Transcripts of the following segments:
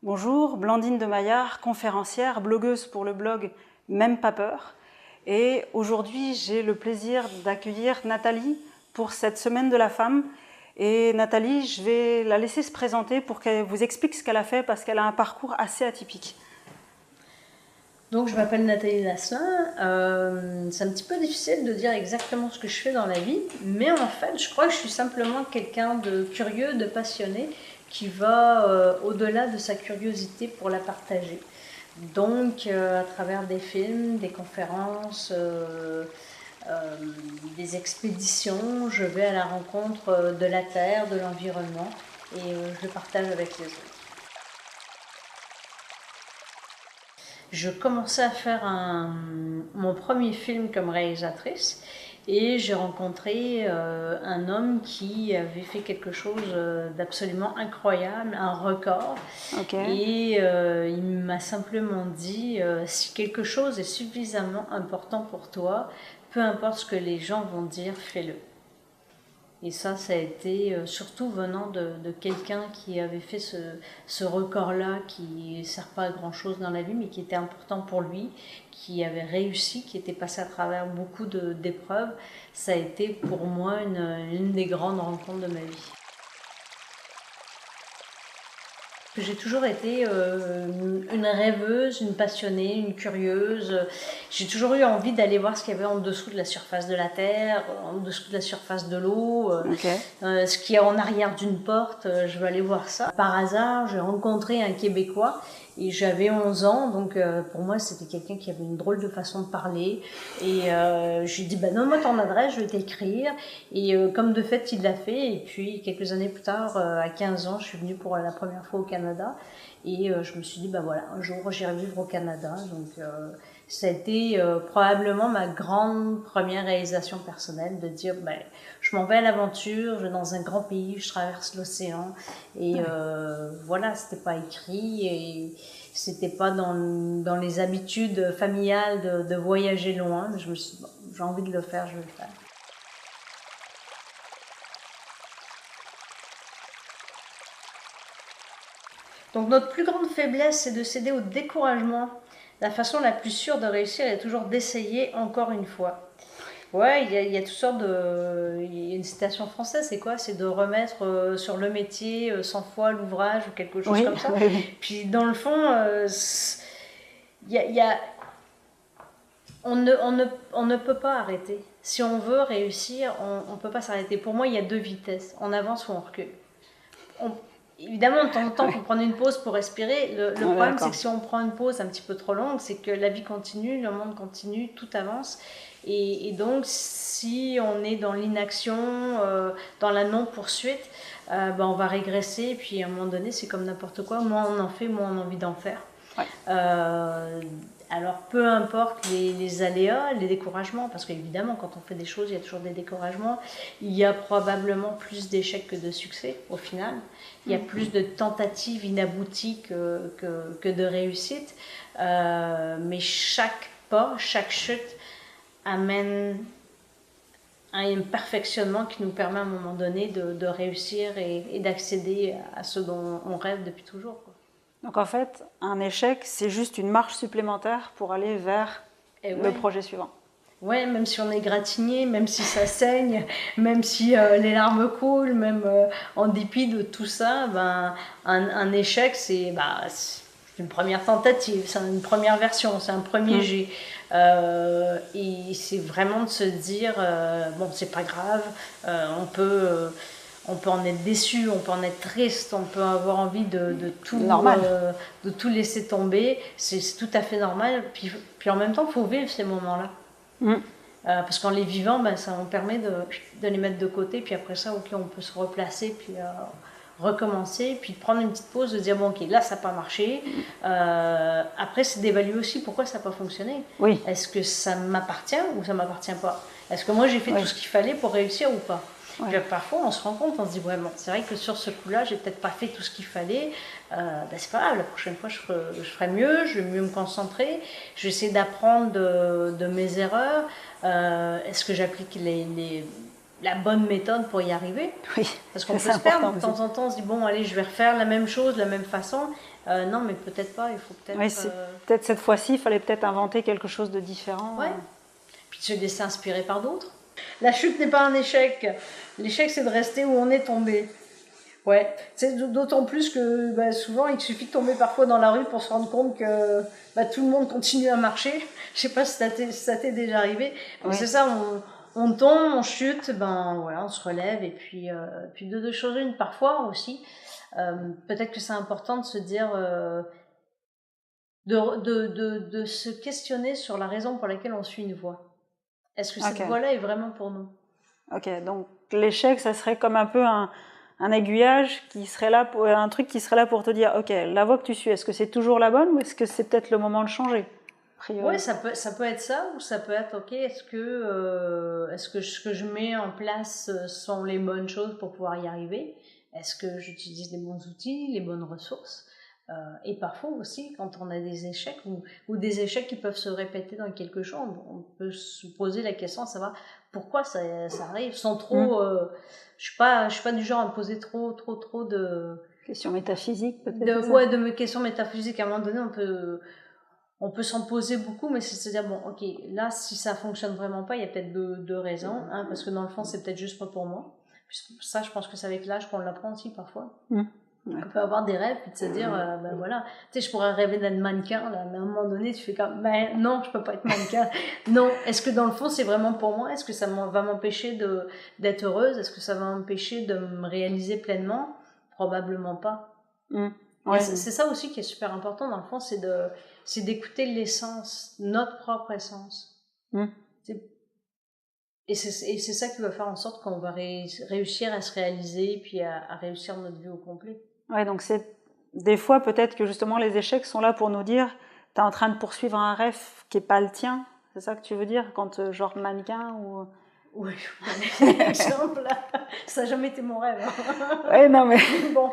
Bonjour, Blandine de Maillard, conférencière, blogueuse pour le blog Même pas peur. Et aujourd'hui, j'ai le plaisir d'accueillir Nathalie pour cette semaine de la femme. Et Nathalie, je vais la laisser se présenter pour qu'elle vous explique ce qu'elle a fait parce qu'elle a un parcours assez atypique. Donc je m'appelle Nathalie Lasselin, c'est un petit peu difficile de dire exactement ce que je fais dans la vie, mais en fait je crois que je suis simplement quelqu'un de curieux, de passionné, qui va au-delà de sa curiosité pour la partager. Donc à travers des films, des conférences, des expéditions, je vais à la rencontre de la terre, de l'environnement et je le partage avec les autres. Je commençais à faire mon premier film comme réalisatrice et j'ai rencontré un homme qui avait fait quelque chose d'absolument incroyable, un record. Okay. Et il m'a simplement dit si quelque chose est suffisamment important pour toi, peu importe ce que les gens vont dire, fais-le. Et ça a été surtout venant de quelqu'un qui avait fait ce record-là, qui ne sert pas à grand-chose dans la vie, mais qui était important pour lui, qui avait réussi, qui était passé à travers beaucoup d'épreuves. Ça a été pour moi une des grandes rencontres de ma vie. J'ai toujours été une rêveuse, une passionnée, une curieuse. J'ai toujours eu envie d'aller voir ce qu'il y avait en dessous de la surface de la terre, en dessous de la surface de l'eau, ce qu'il y a en arrière d'une porte. Je veux aller voir ça. Par hasard, j'ai rencontré un Québécois et j'avais 11 ans, donc pour moi c'était quelqu'un qui avait une drôle de façon de parler. Et je lui ai dit, bah, donne-moi ton adresse, je vais t'écrire. Et comme de fait, il l'a fait. Et puis quelques années plus tard, à 15 ans, je suis venue pour la première fois au Canada. Et je me suis dit, bah voilà, un jour j'irai vivre au Canada. Donc ça a été probablement ma grande première réalisation personnelle, de dire, bah, je m'en vais à l'aventure, je vais dans un grand pays, je traverse l'océan. Et voilà, c'était pas écrit et c'était pas dans les habitudes familiales de voyager loin. Mais je me suis dit, bon, j'ai envie de le faire, je vais le faire. Donc notre plus grande faiblesse, c'est de céder au découragement. La façon la plus sûre de réussir est toujours d'essayer encore une fois. Ouais, il y a toutes sortes de... Il y a une citation française, c'est quoi? C'est de remettre sur le métier 100 fois l'ouvrage ou quelque chose comme ça. Oui. Puis dans le fond, y a... on ne peut pas arrêter. Si on veut réussir, on ne peut pas s'arrêter. Pour moi, il y a deux vitesses, on avance ou on recule. Évidemment, de temps en temps, il faut prendre une pause pour respirer. Le problème, c'est que si on prend une pause un petit peu trop longue, c'est que la vie continue, le monde continue, tout avance. Et donc, si on est dans l'inaction, dans la non-poursuite, on va régresser. Et puis, à un moment donné, c'est comme n'importe quoi. Moins on en fait, moins on a envie d'en faire. Ouais. Alors, peu importe les aléas, les découragements, parce qu'évidemment, quand on fait des choses, il y a toujours des découragements. Il y a probablement plus d'échecs que de succès, au final. Il y a plus de tentatives inabouties que de réussites. Mais chaque pas, chaque chute amène un perfectionnement qui nous permet à un moment donné de réussir et d'accéder à ce dont on rêve depuis toujours, quoi. Donc en fait, un échec, c'est juste une marche supplémentaire pour aller vers le projet suivant. Ouais, même si on est gratigné, même si ça saigne, même si les larmes coulent, même en dépit de tout ça, un échec, c'est une première tentative, c'est une première version, c'est un premier jet. Et c'est vraiment de se dire, bon, c'est pas grave, on peut en être déçu, on peut en être triste, on peut avoir envie de tout laisser tomber. C'est tout à fait normal. Puis en même temps, il faut vivre ces moments-là. Parce qu'en les vivant, ça nous permet de les mettre de côté. Puis après ça, ok, on peut se replacer, puis recommencer, puis de prendre une petite pause, de dire bon, ok, là, ça n'a pas marché. Après, c'est d'évaluer aussi pourquoi ça n'a pas fonctionné. Oui. Est-ce que ça m'appartient ou ça ne m'appartient pas? Est-ce que moi, j'ai fait tout ce qu'il fallait pour réussir ou pas? Ouais. Puis parfois on se rend compte, on se dit vraiment, c'est vrai que sur ce coup-là, j'ai peut-être pas fait tout ce qu'il fallait. C'est pas grave, la prochaine fois je ferai mieux, je vais mieux me concentrer, je vais essayer d'apprendre de mes erreurs. Est-ce que j'applique la bonne méthode pour y arriver. Oui, Parce qu'on peut se perdre de temps en temps, on se dit bon allez je vais refaire la même chose de la même façon. Non mais peut-être pas, il faut peut-être... Oui, peut-être cette fois-ci, il fallait peut-être inventer quelque chose de différent. Ouais. Puis de se laisser inspirer par d'autres. La chute n'est pas un échec. L'échec c'est de rester où on est tombé. Ouais, c'est d'autant plus que souvent il suffit de tomber parfois dans la rue pour se rendre compte que tout le monde continue à marcher. Je sais pas si ça t'est déjà arrivé, mais oui. C'est ça, on tombe, on chute, voilà, on se relève et puis de deux choses une. Parfois aussi, peut-être que c'est important de se dire, de se questionner sur la raison pour laquelle on suit une voie. Est-ce que cette voie-là est vraiment pour nous? Ok, donc l'échec, ça serait comme un peu un aiguillage qui serait là, un truc qui serait là pour te dire, ok, la voie que tu suis, est-ce que c'est toujours la bonne ou est-ce que c'est peut-être le moment de changer? Oui, ça peut être ça, ou ça peut être, ok, est-ce que ce que je mets en place sont les bonnes choses pour pouvoir y arriver? Est-ce que j'utilise les bons outils, les bonnes ressources? Et parfois aussi, quand on a des échecs ou des échecs qui peuvent se répéter dans quelque chose, on peut se poser la question à savoir pourquoi ça arrive sans trop... je suis pas du genre à me poser trop de... Questions métaphysiques peut-être? De questions métaphysiques. À un moment donné, on peut s'en poser beaucoup, mais c'est se dire, bon, ok, là, si ça fonctionne vraiment pas, il y a peut-être deux raisons, hein, parce que dans le fond, c'est peut-être juste pas pour moi. Ça, je pense que c'est avec l'âge qu'on l'apprend aussi parfois. Ouais. On peut avoir des rêves, puis de se dire, voilà, tu sais, je pourrais rêver d'être mannequin, là, mais à un moment donné, tu fais comme, non, je peux pas être mannequin. Non, est-ce que dans le fond, c'est vraiment pour moi? Est-ce que ça va m'empêcher d'être heureuse? Est-ce que ça va m'empêcher de me réaliser pleinement? Probablement pas. Ouais. C'est ça aussi qui est super important, dans le fond, c'est d'écouter l'essence, notre propre essence. Et c'est ça qui va faire en sorte qu'on va réussir à se réaliser, puis à réussir notre vie au complet. Ouais, donc c'est des fois peut-être que justement les échecs sont là pour nous dire t'es en train de poursuivre un rêve qui est pas le tien, c'est ça que tu veux dire quand genre mannequin ou... Oui, par exemple, ça n'a jamais été mon rêve. Ouais, non mais... bon,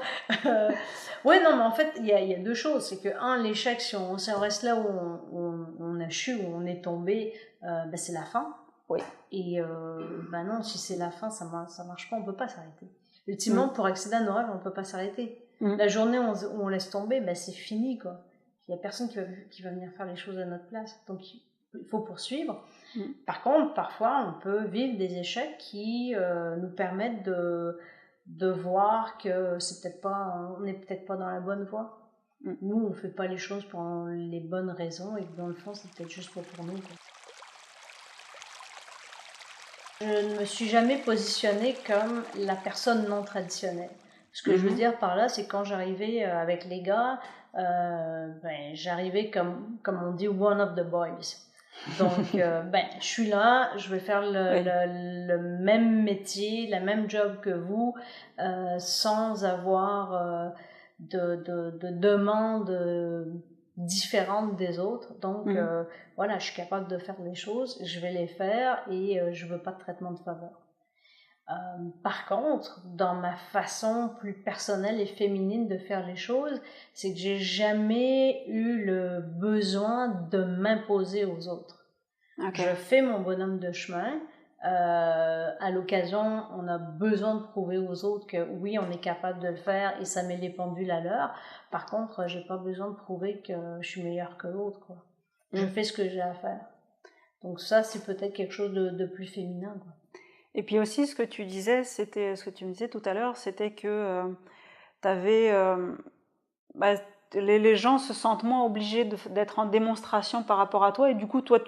ouais, non mais en fait il y a deux choses, c'est que l'échec, si on reste là où on a chu, où on est tombé, c'est la fin. Oui. Et non, si c'est la fin, ça marche pas, on peut pas s'arrêter. Ultimement, pour accéder à nos rêves, on peut pas s'arrêter. La journée où on laisse tomber, c'est fini, quoi. Il y a personne qui va venir faire les choses à notre place. Donc, il faut poursuivre. Par contre, parfois, on peut vivre des échecs qui nous permettent de voir que on n'est peut-être pas dans la bonne voie. Nous, on fait pas les choses pour les bonnes raisons et que dans le fond, c'est peut-être juste pas pour nous, quoi. Je ne me suis jamais positionnée comme la personne non traditionnelle. Ce que je veux dire par là, c'est quand j'arrivais avec les gars, j'arrivais comme on dit, one of the boys. Donc, je suis là, je vais faire le même métier, la même job que vous, sans avoir de demande différente des autres. Donc, voilà, je suis capable de faire les choses, je vais les faire et je veux pas de traitement de faveur. Par contre, dans ma façon plus personnelle et féminine de faire les choses, c'est que j'ai jamais eu le besoin de m'imposer aux autres. Okay. Je fais mon bonhomme de chemin. À l'occasion, on a besoin de prouver aux autres que oui, on est capable de le faire et ça met les pendules à l'heure. Par contre, j'ai pas besoin de prouver que je suis meilleure que l'autre, quoi. Je fais ce que j'ai à faire. Donc ça, c'est peut-être quelque chose de plus féminin, quoi. Et puis aussi, ce que tu disais, c'était ce que tu me disais tout à l'heure, c'était que t'avais, les gens se sentent moins obligés d'être en démonstration par rapport à toi, et du coup, toi,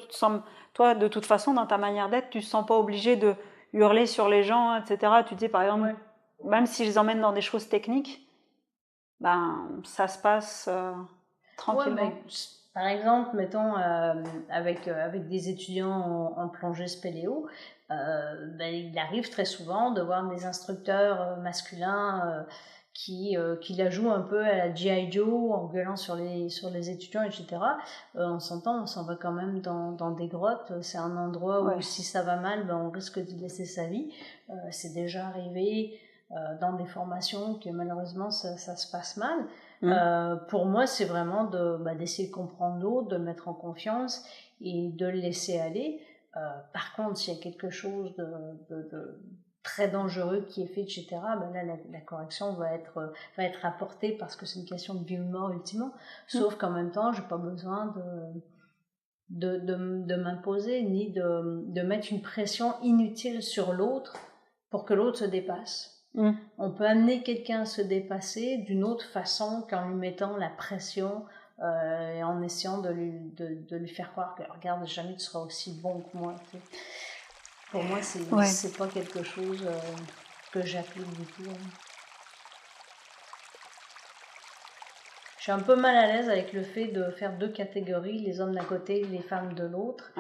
toi, de toute façon, dans ta manière d'être, tu te sens pas obligé de hurler sur les gens, etc. Tu dis, par exemple, même si je les emmène dans des choses techniques, ça se passe tranquillement. Ouais, par exemple, mettons, avec des étudiants en plongée spéléo, il arrive très souvent de voir des instructeurs masculins qui la jouent un peu à la G.I. Joe en gueulant sur les étudiants, etc. On s'entend, on s'en va quand même dans des grottes. C'est un endroit où si ça va mal, on risque d'y laisser sa vie. C'est déjà arrivé dans des formations que malheureusement ça se passe mal. Pour moi, c'est vraiment d'essayer de comprendre l'autre, de le mettre en confiance et de le laisser aller. Par contre, s'il y a quelque chose très dangereux qui est fait, etc., ben là, la correction va être apportée parce que c'est une question de vie ou de mort ultimement. Sauf qu'en même temps, j'ai pas besoin de m'imposer ni de mettre une pression inutile sur l'autre pour que l'autre se dépasse. On peut amener quelqu'un à se dépasser d'une autre façon qu'en lui mettant la pression et en essayant de lui faire croire que regarde, jamais tu seras aussi bon que moi. Tu sais. Pour moi, c'est pas quelque chose que j'applique du tout. Je suis un peu mal à l'aise avec le fait de faire 2 catégories, les hommes d'un côté, les femmes de l'autre.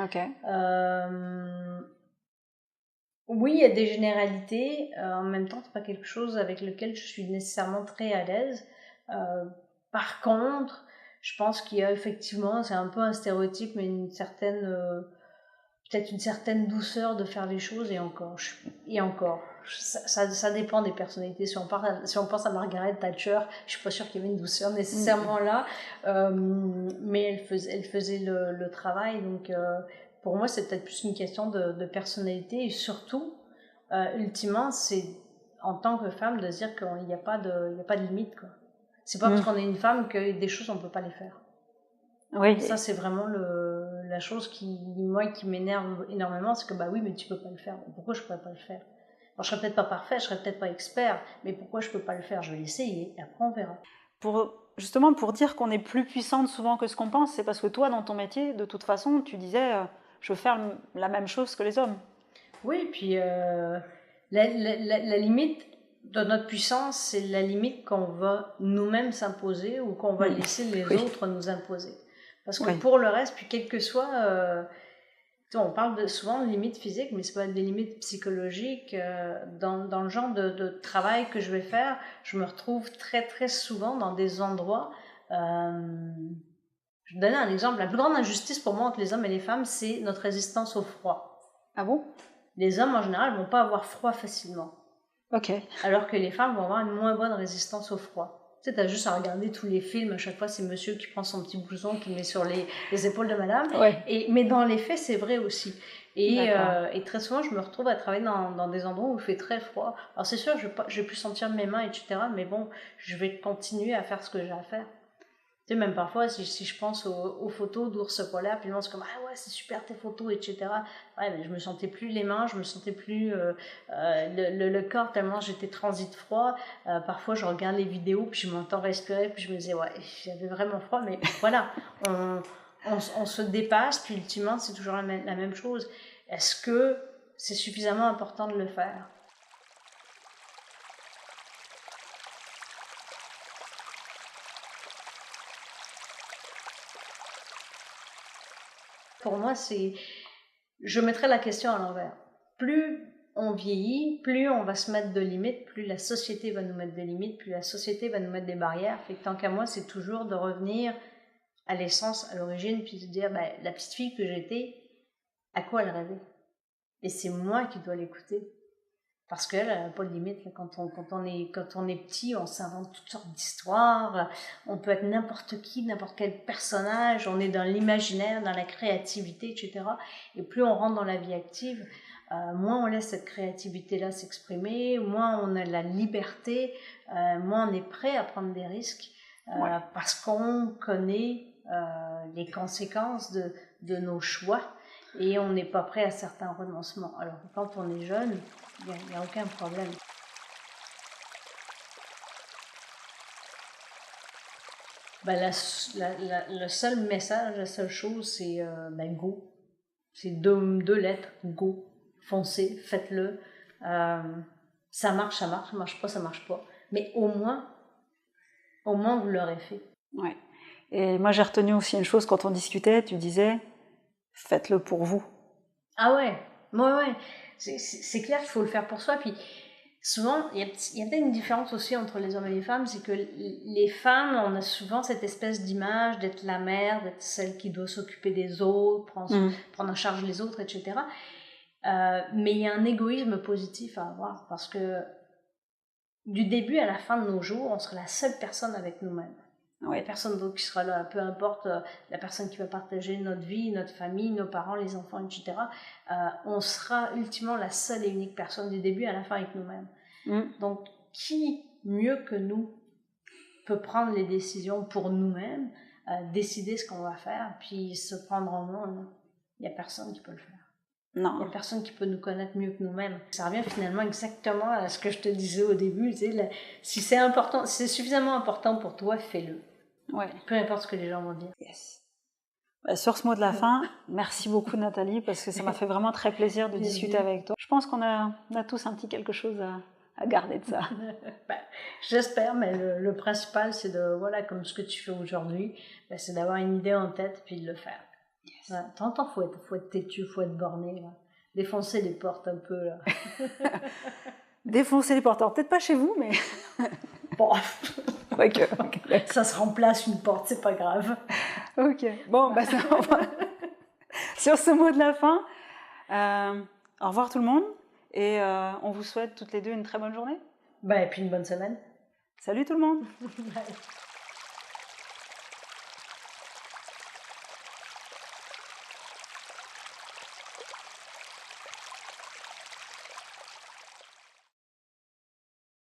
Oui, il y a des généralités. En même temps, c'est pas quelque chose avec lequel je suis nécessairement très à l'aise. Par contre, je pense qu'il y a effectivement, c'est un peu un stéréotype, mais peut-être une certaine douceur de faire les choses et encore. Ça dépend des personnalités. Si on pense à Margaret Thatcher, je suis pas sûre qu'il y avait une douceur nécessairement là, mais elle faisait le travail. Donc, pour moi, c'est peut-être plus une question de personnalité et surtout, ultimement, c'est en tant que femme de se dire qu'il n'y a pas de limite, quoi. C'est pas parce qu'on est une femme que des choses on peut pas les faire. Oui. Ça, c'est vraiment la chose qui m'énerve énormément, c'est que bah oui, mais tu peux pas le faire. Pourquoi je pourrais pas le faire? Alors, je serais peut-être pas parfait, je serais peut-être pas expert, mais pourquoi je peux pas le faire? Je vais l'essayer et après on verra. Justement, pour dire qu'on est plus puissante souvent que ce qu'on pense, c'est parce que toi, dans ton métier, de toute façon, tu disais je veux faire la même chose que les hommes. Oui, puis la limite de notre puissance, c'est la limite qu'on va nous-mêmes s'imposer ou qu'on va laisser les autres nous imposer. Parce que pour le reste, puis quel que soit, on parle souvent de limites physiques, mais c'est pas des limites psychologiques. Dans le genre de travail que je vais faire, je me retrouve très très souvent dans des endroits. Je vais donner un exemple. La plus grande injustice pour moi entre les hommes et les femmes, c'est notre résistance au froid. Ah bon? Les hommes en général vont pas avoir froid facilement. Ok. Alors que les femmes vont avoir une moins bonne résistance au froid. Tu sais, t'as juste à regarder tous les films, à chaque fois c'est monsieur qui prend son petit blouson, qui le met sur les épaules de madame. Mais dans les faits, c'est vrai aussi. Et très souvent, je me retrouve à travailler dans des endroits où il fait très froid. Alors c'est sûr, je vais plus sentir mes mains, etc. Mais bon, je vais continuer à faire ce que j'ai à faire. Tu sais, même parfois, si je pense aux photos d'ours polaires, puis les gens sont comme « Ah ouais, c'est super tes photos, etc. » Ouais, mais je me sentais plus les mains, je me sentais plus le corps tellement j'étais transit froid. Parfois, je regarde les vidéos, puis je m'entends respirer, puis je me disais « Ouais, j'avais vraiment froid. » Mais voilà, on se dépasse, puis ultimement, c'est toujours la même chose. Est-ce que c'est suffisamment important de le faire? Pour moi, je mettrais la question à l'envers. Plus on vieillit, plus on va se mettre de limites, plus la société va nous mettre des limites, plus la société va nous mettre des barrières. Fait que tant qu'à moi, c'est toujours de revenir à l'essence, à l'origine, puis de dire, ben, la petite fille que j'étais, à quoi elle rêvait? Et c'est moi qui dois l'écouter. Parce qu'elle n'a pas de limite. Quand on est petit, on s'invente toutes sortes d'histoires. On peut être n'importe qui, n'importe quel personnage. On est dans l'imaginaire, dans la créativité, etc. Et plus on rentre dans la vie active, moins on laisse cette créativité-là s'exprimer, moins on a la liberté, moins on est prêt à prendre des risques, parce qu'on connaît les conséquences de nos choix. Et on n'est pas prêt à certains renoncements. Alors que quand on est jeune, il n'y a aucun problème. Ben, le seul message, la seule chose, c'est go. C'est deux lettres, go. Foncez, faites-le. Ça marche, ça marche pas, ça marche pas. Mais au moins vous l'aurez fait. Ouais. Et moi, j'ai retenu aussi une chose quand on discutait, tu disais... Faites-le pour vous. Ah ouais. C'est clair qu'il faut le faire pour soi. Puis souvent, il y a peut-être une différence aussi entre les hommes et les femmes, c'est que les femmes, on a souvent cette espèce d'image d'être la mère, d'être celle qui doit s'occuper des autres, prendre en charge les autres, etc. Mais il y a un égoïsme positif à avoir, parce que du début à la fin de nos jours, on sera la seule personne avec nous-mêmes. Oui. Il n'y a personne d'autre qui sera là, peu importe la personne qui va partager notre vie, notre famille, nos parents, les enfants, etc. On sera ultimement la seule et unique personne du début à la fin avec nous-mêmes. Donc, qui mieux que nous peut prendre les décisions pour nous-mêmes, décider ce qu'on va faire, puis se prendre en main? Il n'y a personne qui peut le faire. Non. Il n'y a personne qui peut nous connaître mieux que nous-mêmes. Ça revient finalement exactement à ce que je te disais au début. Tu sais, si c'est important, si c'est suffisamment important pour toi, fais-le. Ouais. Peu importe ce que les gens vont dire. Yes. Sur ce mot de la fin, merci beaucoup Nathalie, parce que ça m'a fait vraiment très plaisir de discuter avec toi. Je pense qu'on a tous un petit quelque chose à garder de ça. J'espère, mais le principal, c'est de, voilà, comme ce que tu fais aujourd'hui, c'est d'avoir une idée en tête puis de le faire. Yes. Ouais, de temps en temps, faut être têtu, faut être borné, là. Défoncer les portes un peu, là. Défoncer les portes, alors peut-être pas chez vous, mais... Bon, okay. Ça se remplace une porte, c'est pas grave. Ok, bon, ça va. Sur ce mot de la fin, au revoir tout le monde, et on vous souhaite toutes les deux une très bonne journée. Et puis une bonne semaine. Salut tout le monde. Bye.